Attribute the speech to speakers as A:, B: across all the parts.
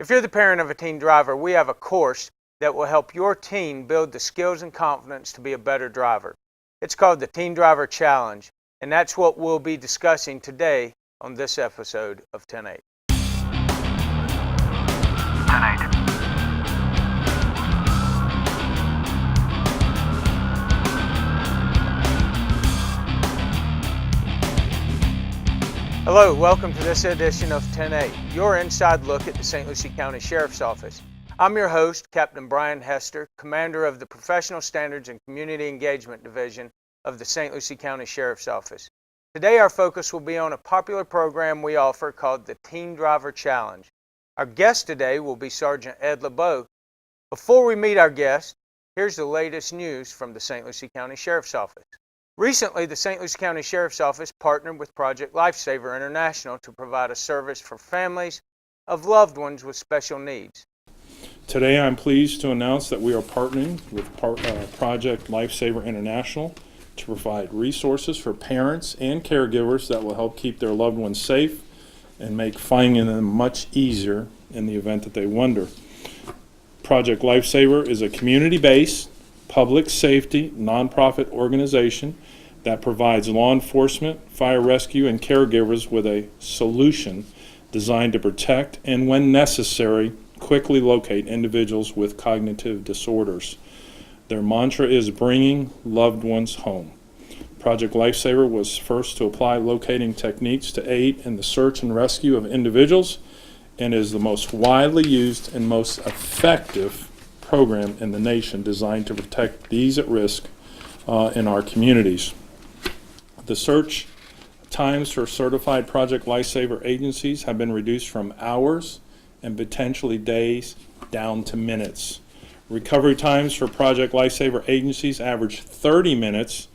A: If you're the parent of a teen driver, we have a course that will help your teen build the skills and confidence to be a better driver. It's called the Teen Driver Challenge, and that's what we'll be discussing today on this episode of 10-8.
B: 10-8.
A: Hello, welcome to this edition of 10-8, your inside look at the St. Lucie County Sheriff's Office. I'm your host, Captain Brian Hester, Commander of the Professional Standards and Community Engagement Division of the St. Lucie County Sheriff's Office. Today our focus will be on a popular program we offer called the Teen Driver Challenge. Our guest today will be Sergeant Ed LeBeau. Before we meet our guest, here's the latest news from the St. Lucie County Sheriff's Office. Recently, the St. Lucie County Sheriff's Office partnered with Project Lifesaver International to provide a service for families of loved ones with special needs.
C: Today I'm pleased to announce that we are partnering with Project Lifesaver International to provide resources for parents and caregivers that will help keep their loved ones safe and make finding them much easier in the event that they wander. Project Lifesaver is a community-based public safety nonprofit organization that provides law enforcement, fire rescue, and caregivers with a solution designed to protect and, when necessary, quickly locate individuals with cognitive disorders. Their mantra is bringing loved ones home. Project Lifesaver was first to apply locating techniques to aid in the search and rescue of individuals and is the most widely used and most effective program in the nation designed to protect these at risk in our communities. The search times for certified Project Lifesaver agencies have been reduced from hours and potentially days down to minutes. Recovery times for Project Lifesaver agencies average 30 minutes,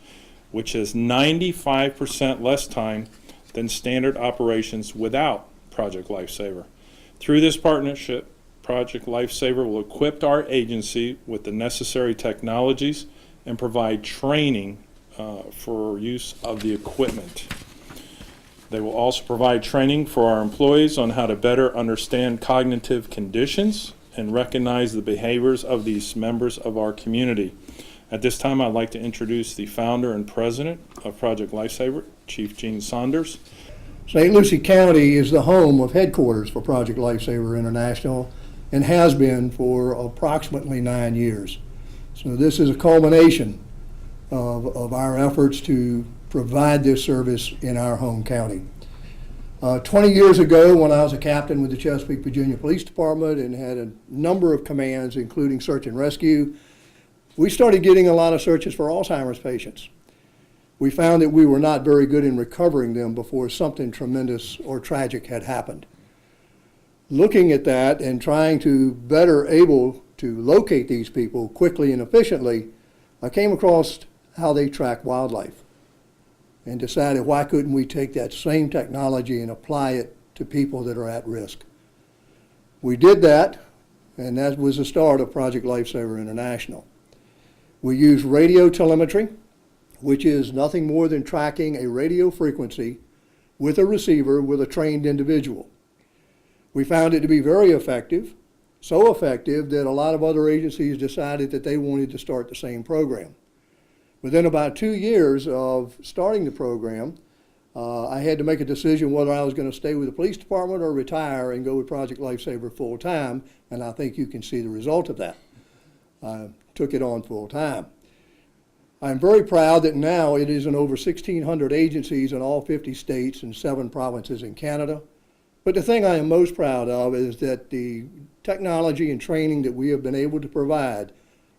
C: which is 95% less time than standard operations without Project Lifesaver. Through this partnership, Project Lifesaver will equip our agency with the necessary technologies and provide training for use of the equipment. They will also provide training for our employees on how to better understand cognitive conditions and recognize the behaviors of these members of our community. At this time, I'd like to introduce the founder and president of Project Lifesaver, Chief Gene Saunders.
D: St. Lucie County is the home of headquarters for Project Lifesaver International and has been for approximately 9 years. So this is a culmination of our efforts to provide this service in our home county. 20 years ago, when I was a captain with the Chesapeake, Virginia Police Department and had a number of commands, including search and rescue, we started getting a lot of searches for Alzheimer's patients. We found that we were not very good in recovering them before something tremendous or tragic had happened. Looking at that and trying to better able to locate these people quickly and efficiently, I came across how they track wildlife and decided why couldn't we take that same technology and apply it to people that are at risk. We did that, and that was the start of Project Lifesaver International. We use radio telemetry, which is nothing more than tracking a radio frequency with a receiver with a trained individual. We found it to be very effective, so effective that a lot of other agencies decided that they wanted to start the same program. Within about 2 years of starting the program, I had to make a decision whether I was going to stay with the police department or retire and go with Project Lifesaver full time, and I think you can see the result of that. I took it on full time. I'm very proud that now it is in over 1,600 agencies in all 50 states and 7 provinces in Canada. But the thing I am most proud of is that the technology and training that we have been able to provide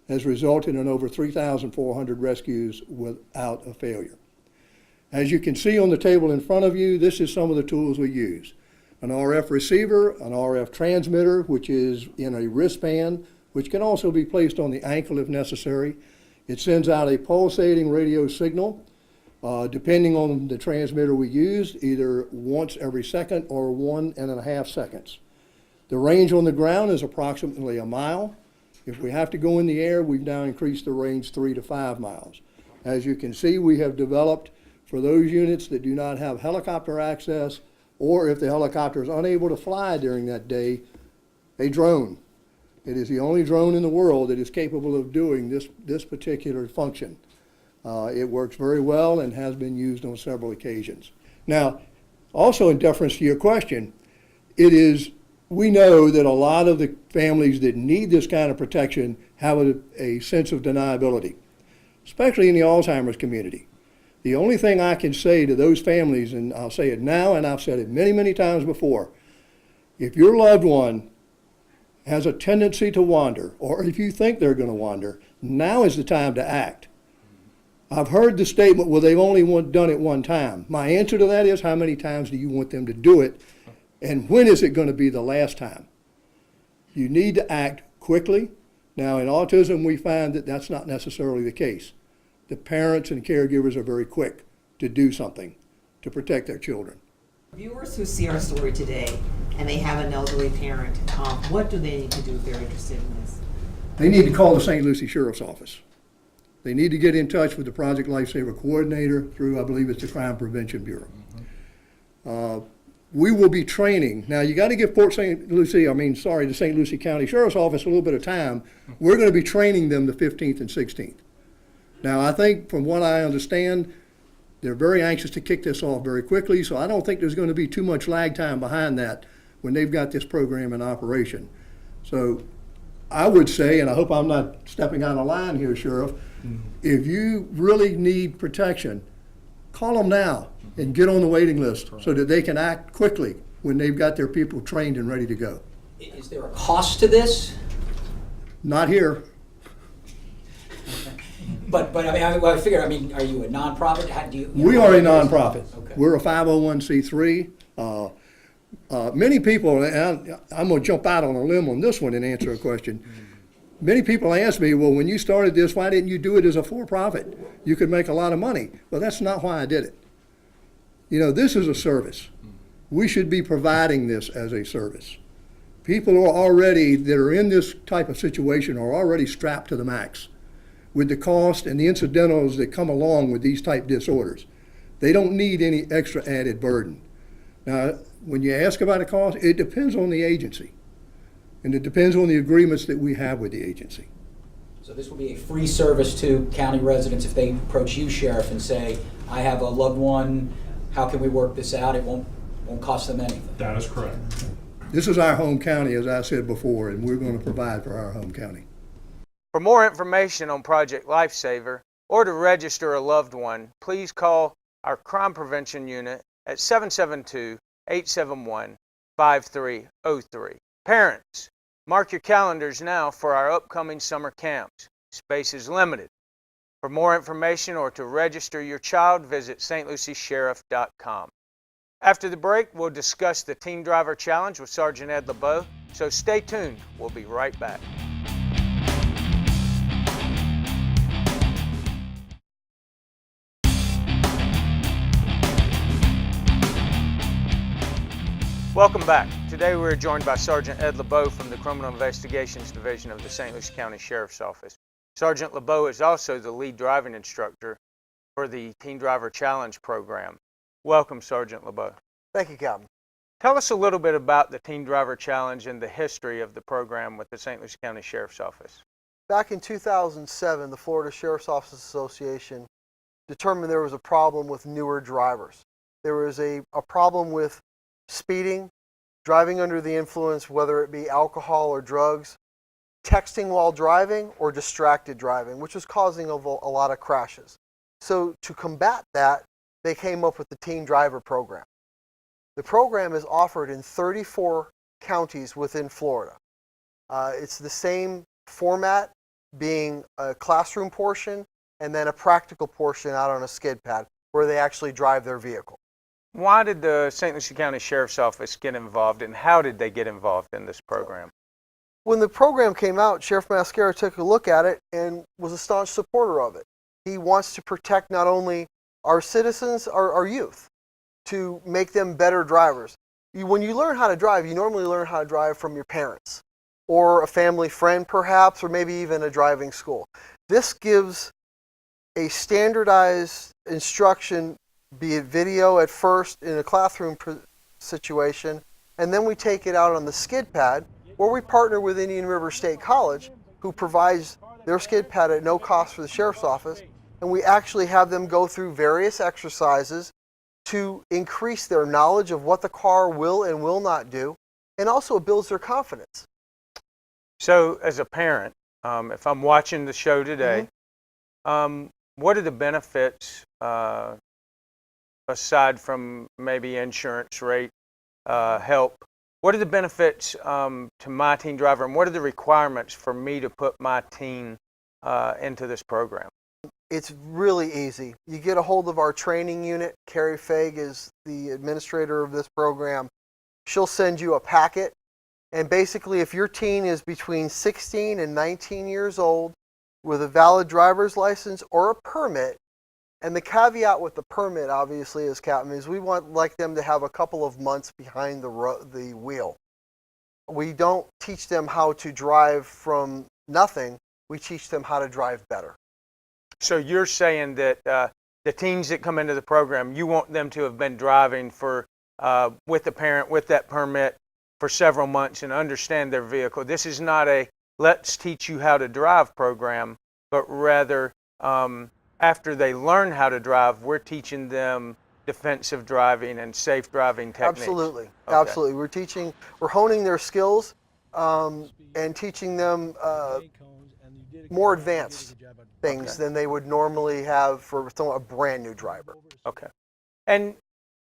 D: has resulted in over 3,400 rescues without a failure. As you can see on the table in front of you, this is some of the tools we use. An RF receiver, an RF transmitter, which is in a wristband, which can also be placed on the ankle if necessary. It sends out a pulsating radio signal, depending on the transmitter we use, either once every second or 1.5 seconds. The range on the ground is approximately a mile. If we have to go in the air, we've now increased the range 3 to 5 miles. As you can see, we have developed for those units that do not have helicopter access, or if the helicopter is unable to fly during that day, a drone. It is the only drone in the world that is capable of doing this particular function. It works very well and has been used on several occasions. Now, also in deference to your question, we know that a lot of the families that need this kind of protection have a sense of deniability, especially in the Alzheimer's community. The only thing I can say to those families, and I'll say it now and I've said it many, many times before, if your loved one has a tendency to wander, or if you think they're going to wander, now is the time to act. I've heard the statement, well, they've only done it one time. My answer to that is, how many times do you want them to do it? And when is it going to be the last time? You need to act quickly. Now, in autism, we find that that's not necessarily the case. The parents and caregivers are very quick to do something to protect their children.
B: Viewers who see our story today and they have an elderly parent, what do they need to do if they're interested in this?
D: They need to call the St. Lucie Sheriff's Office. They need to get in touch with the Project Lifesaver Coordinator through, I believe it's the Crime Prevention Bureau. We will be training. Now, you got to give the St. Lucie County Sheriff's Office a little bit of time. We're going to be training them the 15th and 16th. Now, I think from what I understand, they're very anxious to kick this off very quickly, so I don't think there's going to be too much lag time behind that when they've got this program in operation. So I would say, and I hope I'm not stepping out of line here, Sheriff, if you really need protection, call them now and get on the waiting list so that they can act quickly when they've got their people trained and ready to go.
E: Is there a cost to this?
D: Not here.
E: But I figure, are you a nonprofit? How do you?
D: We are a nonprofit.
E: Okay.
D: We're a 501c3. Many people, and I'm going to jump out on a limb on this one and answer a question. Many people ask me, well, when you started this, why didn't you do it as a for-profit? You could make a lot of money. Well, that's not why I did it. You know, this is a service. We should be providing this as a service. People that are in this type of situation are already strapped to the max with the cost and the incidentals that come along with these type disorders. They don't need any extra added burden. Now, when you ask about a cost, it depends on the agency. And it depends on the agreements that we have with the agency.
E: So this will be a free service to county residents if they approach you, Sheriff, and say, I have a loved one, how can we work this out? It won't cost them anything.
C: That is correct.
D: This is our home county, as I said before, and we're going to provide for our home county.
A: For more information on Project Lifesaver or to register a loved one, please call our Crime Prevention Unit at 772-871-5303. Parents, mark your calendars now for our upcoming summer camps. Space is limited. For more information or to register your child, visit stluciesheriff.com. After the break, we'll discuss the Teen Driver Challenge with Sergeant Ed LeBeau, so stay tuned. We'll be right back. Welcome back. Today we're joined by Sergeant Ed LeBeau from the Criminal Investigations Division of the St. Lucie County Sheriff's Office. Sergeant LeBeau is also the lead driving instructor for the Teen Driver Challenge program. Welcome, Sergeant LeBeau.
F: Thank you, Captain.
A: Tell us a little bit about the Teen Driver Challenge and the history of the program with the St. Lucie County Sheriff's Office.
F: Back in 2007, the Florida Sheriff's Office Association determined there was a problem with newer drivers. There was a problem with speeding, driving under the influence, whether it be alcohol or drugs, texting while driving, or distracted driving, which was causing a lot of crashes. So to combat that, they came up with the Teen Driver program. The program is offered in 34 counties within Florida. It's the same format, being a classroom portion and then a practical portion out on a skid pad where they actually drive their vehicle.
A: Why did the St. Lucie County Sheriff's Office get involved, and how did they get involved in this program?
F: When the program came out, Sheriff Mascara took a look at it and was a staunch supporter of it. He wants to protect not only our citizens, our youth, to make them better drivers. When you learn how to drive, you normally learn how to drive from your parents or a family friend perhaps, or maybe even a driving school. This gives a standardized instruction, be it video at first in a classroom situation, and then we take it out on the skid pad Or we partner with Indian River State College, who provides their skid pad at no cost for the sheriff's office, and we actually have them go through various exercises to increase their knowledge of what the car will and will not do, and also it builds their confidence.
A: So, as a parent, if I'm watching the show today, what are the benefits aside from maybe insurance rate help? What are the benefits to my teen driver, and what are the requirements for me to put my teen into this program?
F: It's really easy. You get a hold of our training unit. Carrie Faig is the administrator of this program. She'll send you a packet. And basically, if your teen is between 16 and 19 years old with a valid driver's license or a permit, and the caveat with the permit, obviously, as Captain, is we want like them to have a couple of months behind the wheel. We don't teach them how to drive from nothing. We teach them how to drive better.
A: So you're saying that the teens that come into the program, you want them to have been driving for with the parent, with that permit for several months and understand their vehicle. This is not a let's teach you how to drive program, but rather after they learn how to drive, we're teaching them defensive driving and safe driving techniques.
F: Absolutely,
A: Okay.
F: absolutely. We're honing their skills and teaching them more advanced things than they would normally have for a brand new driver.
A: Okay. And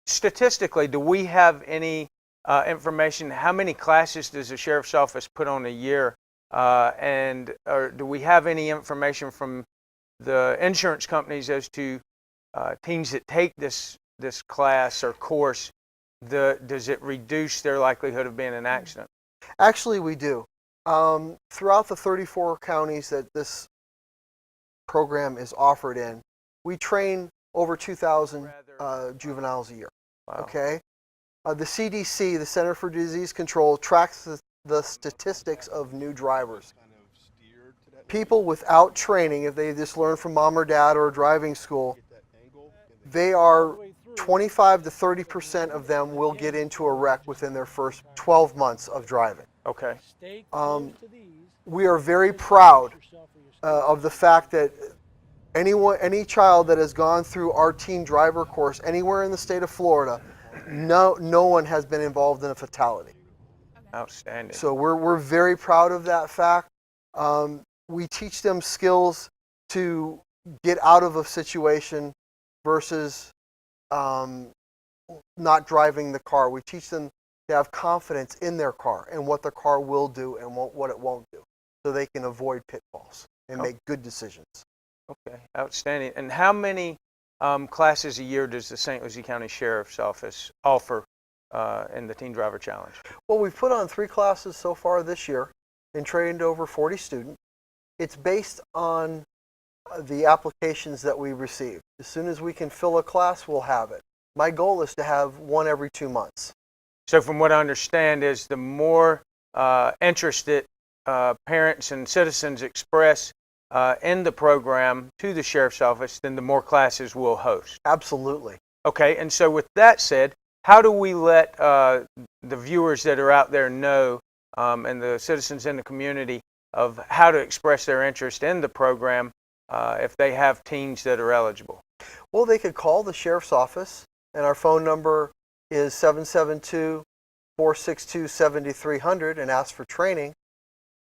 A: statistically, do we have any information? How many classes does the sheriff's office put on a year? Or do we have any information from the insurance companies as to teens that take this class or course? Does it reduce their likelihood of being in an accident?
F: Actually, we do. Throughout the 34 counties that this program is offered in, we train over 2,000 juveniles a year.
A: Wow.
F: Okay? The CDC, the Center for Disease Control, tracks the statistics of new drivers. People without training, if they just learn from mom or dad or driving school, they are 25 to 30% of them will get into a wreck within their first 12 months of driving.
A: Okay.
F: We are very proud of the fact that any child that has gone through our teen driver course anywhere in the state of Florida, no one has been involved in a fatality.
A: Outstanding.
F: So we're very proud of that fact. We teach them skills to get out of a situation versus not driving the car. We teach them to have confidence in their car and what the car will do and what it won't do, so they can avoid pitfalls and make good decisions.
A: Okay, outstanding. And how many classes a year does the St. Lucie County Sheriff's Office offer in the Teen Driver Challenge?
F: Well, we've put on 3 classes so far this year and trained over 40 students. It's based on the applications that we receive. As soon as we can fill a class, we'll have it. My goal is to have one every 2 months.
A: So from what I understand is the more interest that parents and citizens express in the program to the Sheriff's Office, then the more classes we'll host.
F: Absolutely.
A: Okay, and so with that said, how do we let the viewers that are out there know and the citizens in the community of how to express their interest in the program if they have teens that are eligible?
F: Well, they could call the Sheriff's Office, and our phone number is 772-462-7300 and ask for training.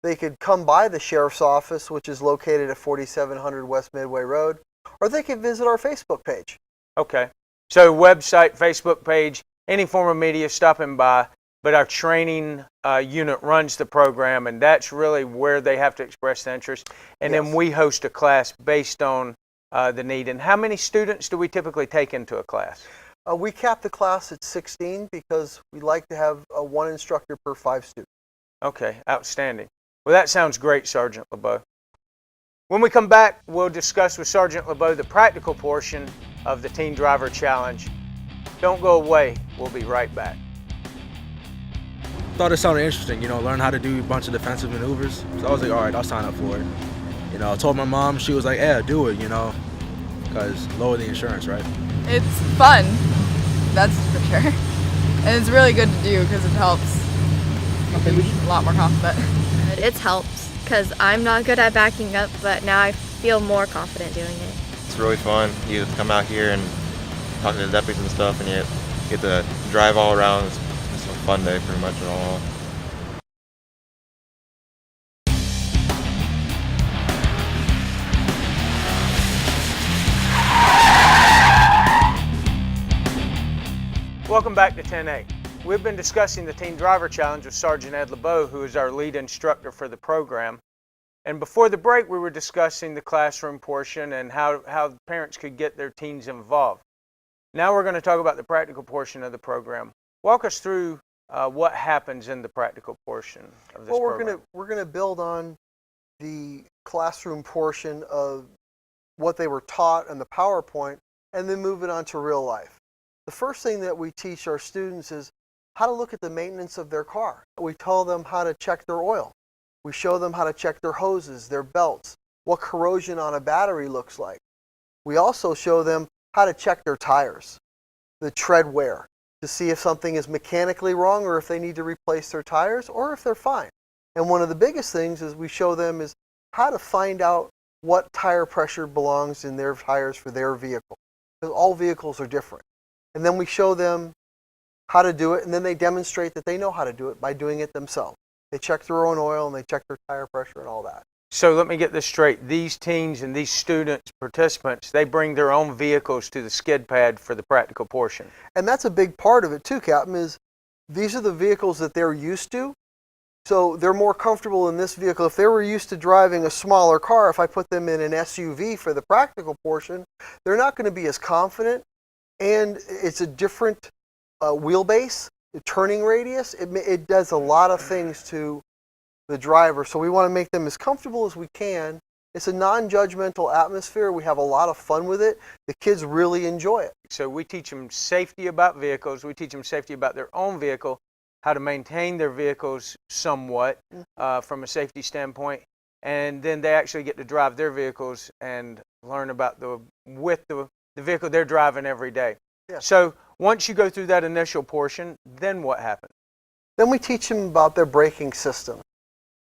F: They could come by the Sheriff's Office, which is located at 4700 West Midway Road, or they could visit our Facebook page.
A: Okay, so website, Facebook page, any form of media, stopping by, but our training unit runs the program, and that's really where they have to express the interest. And
F: Yes.
A: then we host a class based on the need. And how many students do we typically take into a class?
F: We cap the class at 16 because we like to have one instructor per 5 students.
A: Okay, outstanding. Well, that sounds great, Sergeant LeBeau. When we come back, we'll discuss with Sergeant LeBeau the practical portion of the Teen Driver Challenge. Don't go away. We'll be right back.
G: Thought it sounded interesting, learn how to do a bunch of defensive maneuvers. So I was like, all right, I'll sign up for it. I told my mom, she was like, yeah, do it, because lower the insurance, right?
H: It's fun, that's for sure. And it's really good to do because it helps A lot more confident.
I: It's helped because I'm not good at backing up, but now I feel more confident doing it.
J: It's really fun. You get to come out here and talk to the deputies and stuff, and you get to drive all around. It's a fun day pretty much and all.
A: Welcome back to 10A. We've been discussing the Teen Driver Challenge with Sergeant Ed LeBeau, who is our lead instructor for the program. And before the break, we were discussing the classroom portion and how parents could get their teens involved. Now we're going to talk about the practical portion of the program. Walk us through what happens in the practical portion of this program.
F: We're gonna build on the classroom portion of what they were taught and the PowerPoint, and then move it on to real life. The first thing that we teach our students is how to look at the maintenance of their car. We tell them how to check their oil. We show them how to check their hoses, their belts, what corrosion on a battery looks like. We also show them how to check their tires, the tread wear, to see if something is mechanically wrong or if they need to replace their tires or if they're fine. And one of the biggest things is we show them is how to find out what tire pressure belongs in their tires for their vehicle. Because all vehicles are different. And then we show them how to do it, and then they demonstrate that they know how to do it by doing it themselves. They check their own oil and they check their tire pressure and all that.
A: So let me get this straight. These teens and these students, participants, they bring their own vehicles to the skid pad for the practical portion.
F: And that's a big part of it too, Captain, is these are the vehicles that they're used to. So they're more comfortable in this vehicle. If they were used to driving a smaller car, if I put them in an SUV for the practical portion, they're not going to be as confident. And it's a different wheelbase, the turning radius. It does a lot of things to the driver. So we want to make them as comfortable as we can. It's a non-judgmental atmosphere. We have a lot of fun with it. The kids really enjoy it.
A: So we teach them safety about vehicles. We teach them safety about their own vehicle, how to maintain their vehicles somewhat from a safety standpoint. And then they actually get to drive their vehicles and learn about the vehicle they're driving every day.
F: Yeah.
A: So once you go through that initial portion, then what happens?
F: Then we teach them about their braking system,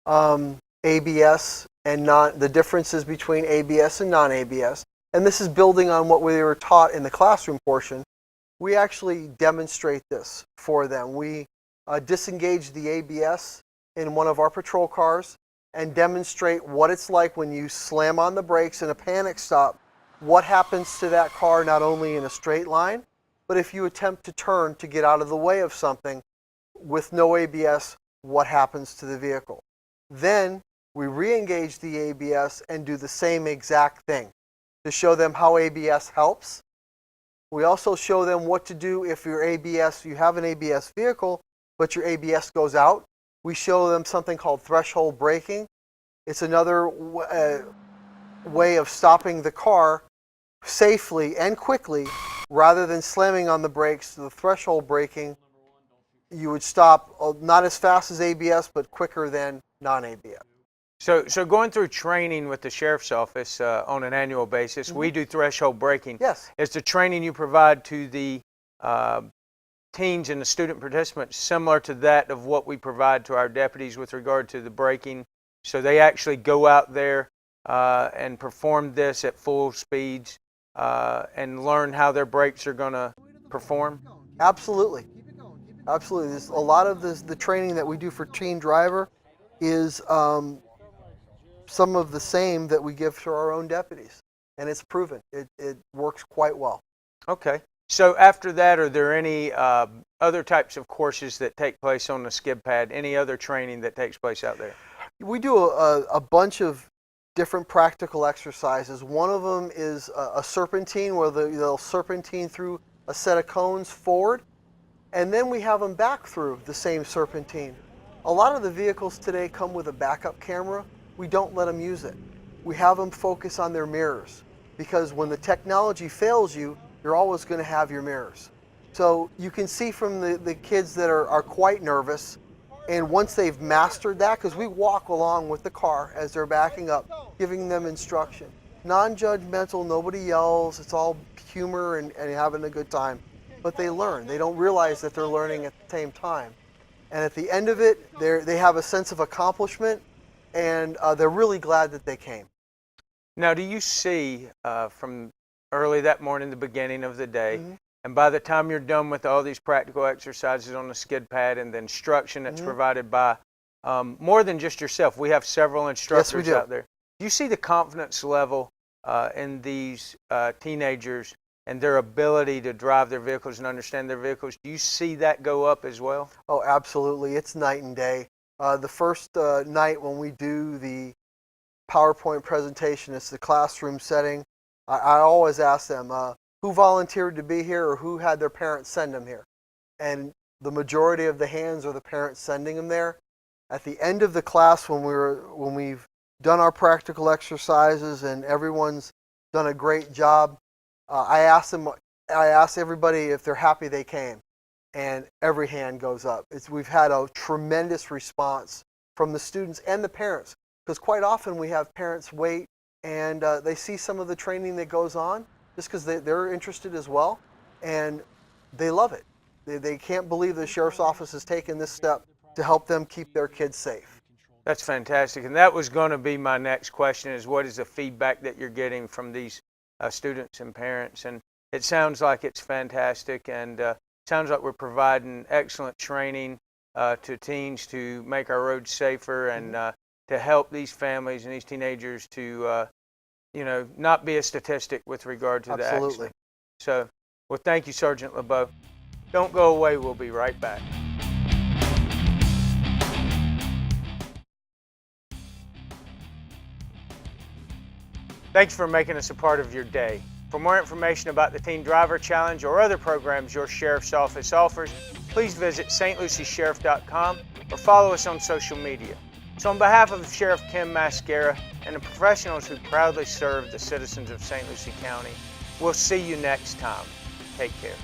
F: ABS and the differences between ABS and non-ABS. And this is building on what we were taught in the classroom portion. We actually demonstrate this for them. We disengage the ABS in one of our patrol cars and demonstrate what it's like when you slam on the brakes in a panic stop. What happens to that car not only in a straight line, but if you attempt to turn to get out of the way of something with no ABS, what happens to the vehicle? Then we re-engage the ABS and do the same exact thing to show them how ABS helps. We also show them what to do if you have an ABS vehicle, but your ABS goes out. We show them something called threshold braking. It's another way of stopping the car safely and quickly. Rather than slamming on the brakes, the threshold braking, you would stop not as fast as ABS, but quicker than non-ABS.
A: So going through training with the Sheriff's Office on an annual basis, we do threshold braking.
F: Yes.
A: Is the training you provide to the teens and the student participants similar to that of what we provide to our deputies with regard to the braking? So they actually go out there and perform this at full speeds and learn how their brakes are going to perform?
F: Absolutely. Absolutely. There's a lot of the training that we do for teen driver is some of the same that we give to our own deputies. And it's proven. It works quite well.
A: Okay. So after that, are there any other types of courses that take place on the skid pad? Any other training that takes place out there?
F: We do a bunch of different practical exercises. One of them is a serpentine, where they'll serpentine through a set of cones forward, and then we have them back through the same serpentine. A lot of the vehicles today come with a backup camera. We don't let them use it. We have them focus on their mirrors, because when the technology fails you, you're always going to have your mirrors. So you can see from the kids that are quite nervous, and once they've mastered that, because we walk along with the car as they're backing up, giving them instruction. Non-judgmental, nobody yells, it's all humor and having a good time. But they learn. They don't realize that they're learning at the same time. And at the end of it, they have a sense of accomplishment, and they're really glad that they came.
A: Now, do you see from early that morning, the beginning of the day,
F: Mhm.
A: and by the time you're done with all these practical exercises on the skid pad and the instruction that's provided by more than just yourself, we have several instructors
F: do.
A: out there. Do you see the confidence level in these teenagers and their ability to drive their vehicles and understand their vehicles? Do you see that go up as well?
F: Oh, absolutely. It's night and day. The first night when we do the PowerPoint presentation, it's the classroom setting. I always ask them, who volunteered to be here or who had their parents send them here? And the majority of the hands are the parents sending them there. At the end of the class, when we've done our practical exercises and everyone's done a great job, I ask everybody if they're happy they came, and every hand goes up. We've had a tremendous response from the students and the parents, because quite often we have parents wait and they see some of the training that goes on just because they're interested as well, and they love it. They can't believe the sheriff's office has taken this step to help them keep their kids safe.
A: That's fantastic. And that was going to be my next question, is what is the feedback that you're getting from these students and parents? And it sounds like it's fantastic, and sounds like we're providing excellent training to teens to make our roads safer and to help these families and these teenagers to, not be a statistic with regard to the
F: Absolutely.
A: accident. So, well, thank you, Sergeant LeBeau. Don't go away. We'll be right back. Thanks for making us a part of your day. For more information about the Teen Driver Challenge or other programs your sheriff's office offers, please visit stluciesheriff.com or follow us on social media. So on behalf of Sheriff Ken Mascara and the professionals who proudly serve the citizens of St. Lucie County, we'll see you next time. Take care.